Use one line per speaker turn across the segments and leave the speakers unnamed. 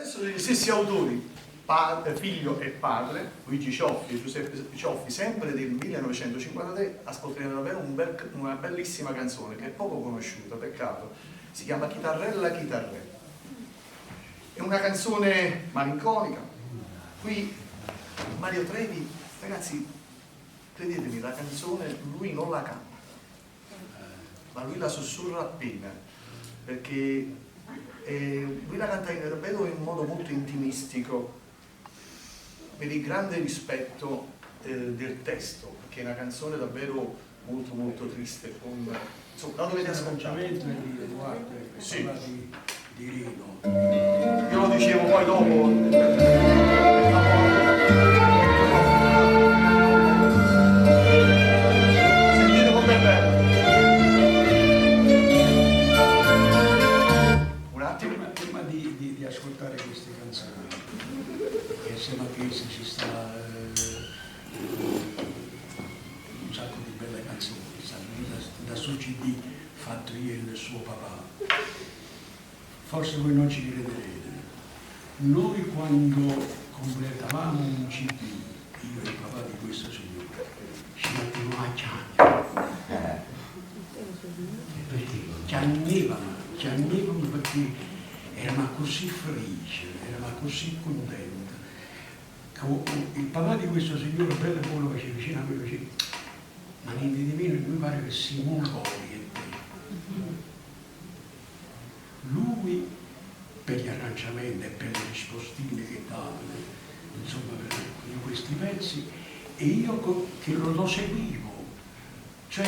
attraverso gli stessi autori, figlio e padre, Luigi Cioffi e Giuseppe Cioffi, sempre del 1953, ascolteremo davvero una bellissima canzone che è poco conosciuta, peccato, si chiama Chitarrella Chitarrella. È una canzone malinconica. Qui Mario Trevi, ragazzi, credetemi, la canzone lui non la canta, ma lui la sussurra appena, perché lui la canta davvero in modo molto intimistico, per il grande rispetto del testo, perché è una canzone davvero molto molto triste. Insomma, la dovete ascoltare.
Di Edoardo,
sì.
di Rino.
Io lo dicevo poi dopo. Sentite com'è bello. Un attimo.
Prima di ascoltare queste canzoni, che insieme a queste ci sta un sacco di belle canzoni, da suo CD fatto ieri del suo papà. Forse voi non ci crederete. Noi quando completavamo un CD, io e il papà di questo signore, ci mettevamo a piangere. Perché piangevano perché eravamo così felici, eravamo così contenti. Il papà di questo signore, bello e buono, faceva vicino a me, faceva, ma niente di meno, mi pare che Simone Gori è te. Lui, per gli arrangiamenti e per le rispostine che davano, insomma, per questi pezzi, e io che lo seguivo, cioè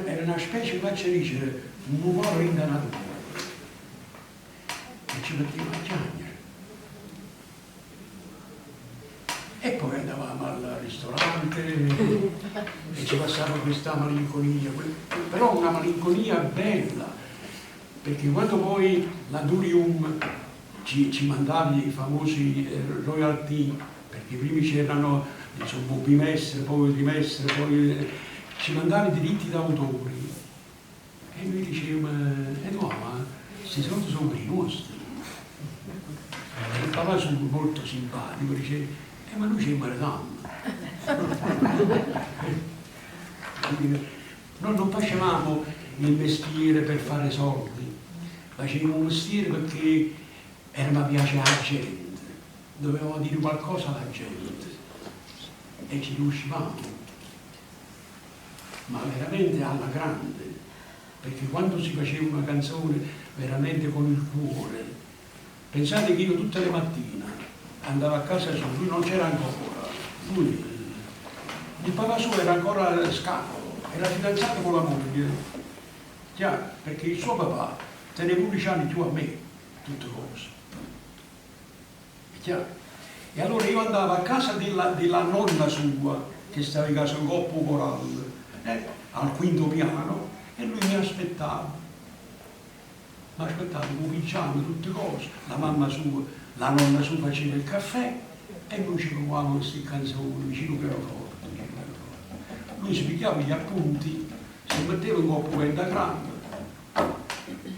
era una specie, faccia dice, un nuovo indanatore, e ci mettevamo a piangere. E poi andavamo al ristorante e ci passava questa malinconia, però una malinconia bella, perché quando poi la Durium ci mandavi i famosi royalty, perché prima c'erano Bobby Messer, poi Rimesser, poi ci mandavi i diritti d'autori e noi dicevamo, no, ma questi soldi sono per i nostri. Il papà fu molto simpatico, dice, ma lui c'è in maritama. Noi non facevamo il mestiere per fare soldi, facevamo un mestiere perché mi piace la gente, dovevamo dire qualcosa alla gente e ci riuscivamo, ma veramente alla grande, perché quando si faceva una canzone veramente con il cuore, pensate che io tutte le mattine andavo a casa sua, lui non c'era ancora, il papà suo era ancora scapolo, era fidanzato con la moglie, chiaro, perché il suo papà teneva 11 anni più a me, tutte cose, è chiaro? E allora io andavo a casa della nonna sua, che stava in casa in Coppo Corallo, al quinto piano, e lui mi aspettava, cominciando tutte cose, la mamma sua, la nonna sua faceva il caffè e noi ci trovavamo queste canzoni vicino pianoforte. Lui si pigliava gli appunti, si metteva un coppo pentagrama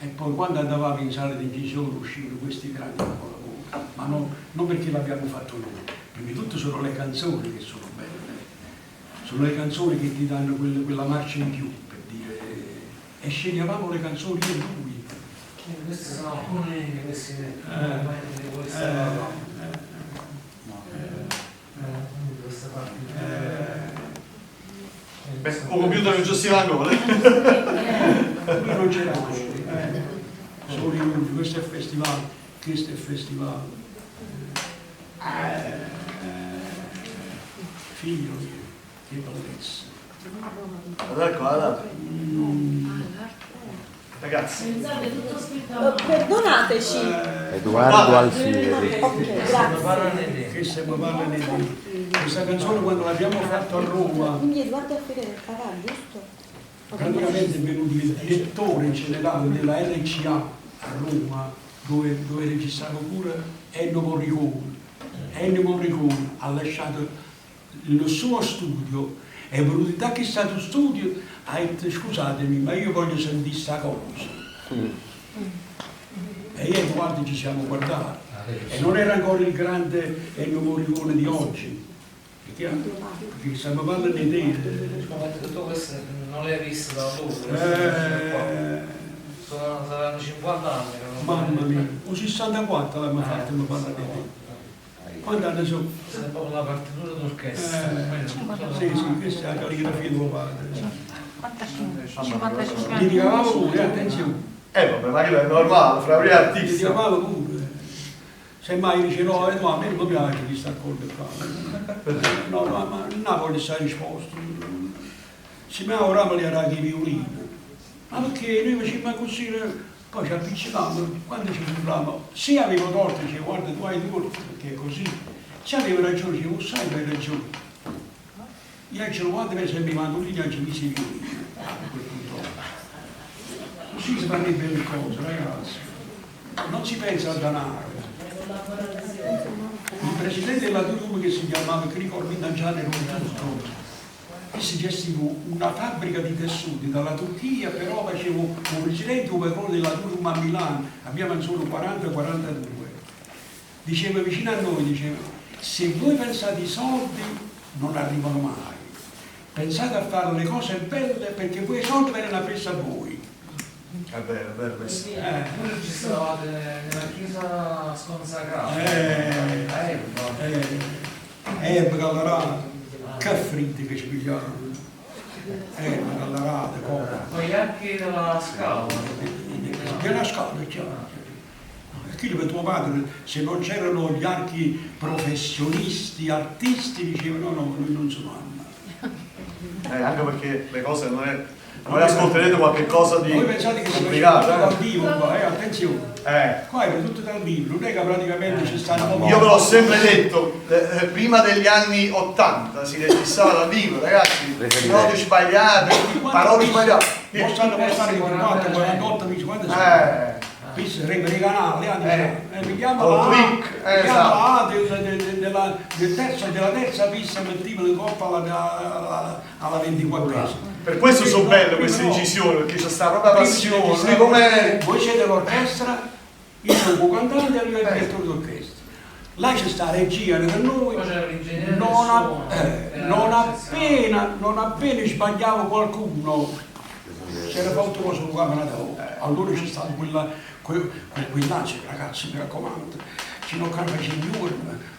e poi quando andavamo in sala di incisione uscivano questi grandi capolavori, ma non perché l'abbiamo fatto noi, prima di tutto sono le canzoni che sono belle, sono le canzoni che ti danno quella marcia in più, per dire, e sceglievamo le canzoni di lui.
Queste sono alcune di queste questa parte.
Beh, ho compiuto il Giustiano.
Lui non c'era solo lui, questo è festival, figlio mio, che bellezza.
Guarda. Ragazzi,
perdonateci.
Edoardo Alfieri.
Ok, grazie.
Questa canzone quando l'abbiamo fatta a Roma,
Quindi Edoardo Alfieri del Cavallo, giusto?
praticamente è venuto il direttore generale della RCA a Roma, dove registrava pure Ennio Morricone. Ennio Morricone ha lasciato il suo studio, è venuto da che stato studio, ha detto scusatemi ma io voglio sentire sta cosa. E io guardi ci siamo guardati, E non era ancora il grande Ennio Morricone di oggi. Perché stiamo parlando di te.
Tutto questo non l'hai visto da dove? Saranno 50 anni che non
Mamma mia, o 64 l'abbiamo fatto, mi parla di te. Quanti anni sono?
è proprio la partitura d'orchestra.
Sì, questa è la calligrafia di tuo padre.
55
Mi
anni.
diavamo pure, attenzione,
Vabbè, ma quello è normale, fra gli
mi
artisti.
diavamo pure. Se mai dice no, a me non mi piace di stare con il qua. No, ma non voglio stare risposto. Se mi ora li era di violino. Ma perché noi facciamo così, poi ci appiccicavamo, quando ci parlavamo, se avevo torto, dicevo guarda tu hai torto, perché è così. Se avevo ragione, dicevo sai che hai ragione. Io dicevo guarda per esempio i mandolini oggi mi si violino. Così si farebbe le cose, ragazzi. Non si pensa al denaro. Il presidente della Turum che si chiamava Grigor Mindangiano era un tutto. E si gestiva una fabbrica di tessuti dalla Turchia, però facevo un presidente come quello della Turum a Milano, abbiamo solo 40-42. Diceva vicino a noi, diceva, se voi pensate ai soldi non arrivano mai. Pensate a fare le cose belle perché voi i soldi vengono presi a voi.
È vero questo.
Voi registravate nella chiesa sconsacrata.
Gallerate, che fritte che ci pigliavano. Gallerate, come.
Con gli archi della scala.
Della scala, certo. Perché per tuo padre, se non c'erano gli archi professionisti, artisti, dicevano no, noi non sono armati.
Anche perché le cose non è... Voi ascolterete qualche cosa di
Voi pensate che si
complicato,
faceva tutto dal vivo qua, attenzione.
eh.
Qua è tutto dal vivo, non è che praticamente ci stanno...
Io ve l'ho sempre detto, prima degli anni 80 si registrava dal vivo, ragazzi, nodi sbagliate, parole sbagliate.
Non stanno passare 44, 48 amici, quando sono? Visto per i canali, mi chiama
Col
la
click,
mi chiama la della terza pista mettiamo in coppa alla 24esima.
Per questo sono belle queste incisioni, perché c'è sta proprio passione, lui come...
Voi siete l'orchestra, io sono un cantante e lui è il direttore d'orchestra. Là c'è sta regia per noi,
Poi c'era l'ingegnere del
non
suono.
appena sbagliavo qualcuno, c'era fatto cosa su camera da allora c'è stato quell'ansia, ragazzi mi raccomando, ci non carpaci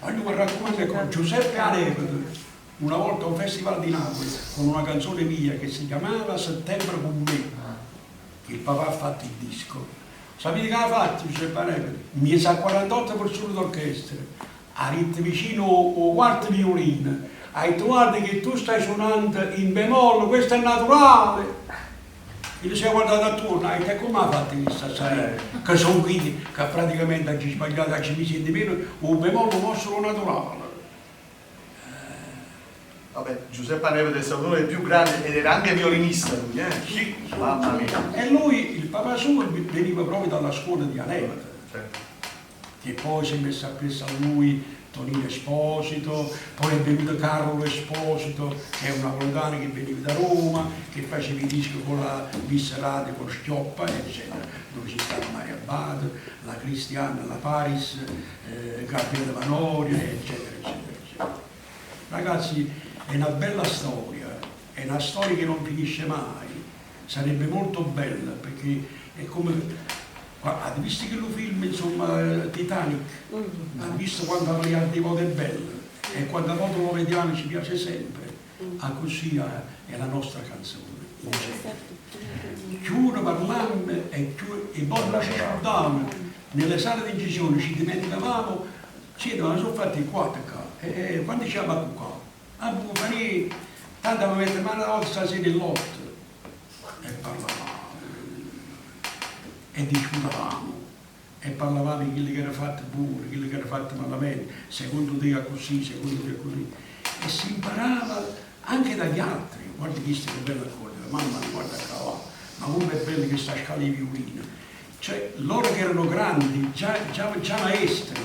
ma io mi raccomando con Giuseppe Anevedo, una volta a un festival di Napoli, con una canzone mia che si chiamava Settembre con me, che il papà ha fatto il disco. Sapete che ha fatto Giuseppe Anevedo? Mi sa 48 persone d'orchestra, ha detto vicino o quarto violino, hai detto guarda che tu stai suonando in bemolle, questo è naturale. E lui si è guardato attorno, e come ha fatto questa salita? Che sono qui, che praticamente ha sbagliato, ha messo di meno, un bemolle vostro naturale.
Vabbè, Giuseppe Anevedo è stato uno dei più grandi ed era anche violinista lui,
Sì.
Mamma mia.
E lui, il papà suo, veniva proprio dalla scuola di Anevedo,
Certo.
che poi si è messo appresso a lui Tonino Esposito, poi è venuto Carlo Esposito, che è un napoletano che veniva da Roma, che faceva i dischi con la Visserate, con Schioppa, eccetera, dove ci stava Maria Abbato, la Cristiana, la Paris, Gabriele Vanoria, eccetera, eccetera, eccetera. Ragazzi, è una bella storia, è una storia che non finisce mai, sarebbe molto bella, perché è come... Avete visto che lo film, insomma, Titanic? Avete visto quando la di volte è bella e quando volte lo vediamo ci piace sempre. Così è la nostra canzone. Chiudo parlammo e poi la ci scordavamo. Nelle sale di incisione ci dimenticavamo, ci sono fatti 4 qua. E quando diciamo qua? A Bufani, tanto mi mette mano la volta stasera in lotto. E parlavamo. E discutavamo e parlavamo di quelli che era fatto pure, quelli che era fatto malamente, secondo te è così, secondo te è così. E si imparava anche dagli altri, guarda questo che bello accordo, mamma mia guarda qua, ma come è bello che sta scala di violino. Cioè loro che erano grandi, già maestri,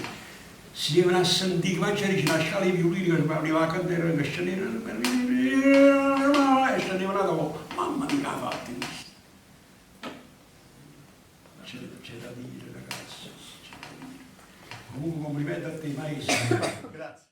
si devono a sentire, ma c'era una scala di violino che arrivava a cantare, che scendeva, e scendeva dopo, mamma mia ha fatto questo. C'è da dire ragazzi, c'è da dire. Comunque complimenti a te maestro.
Grazie.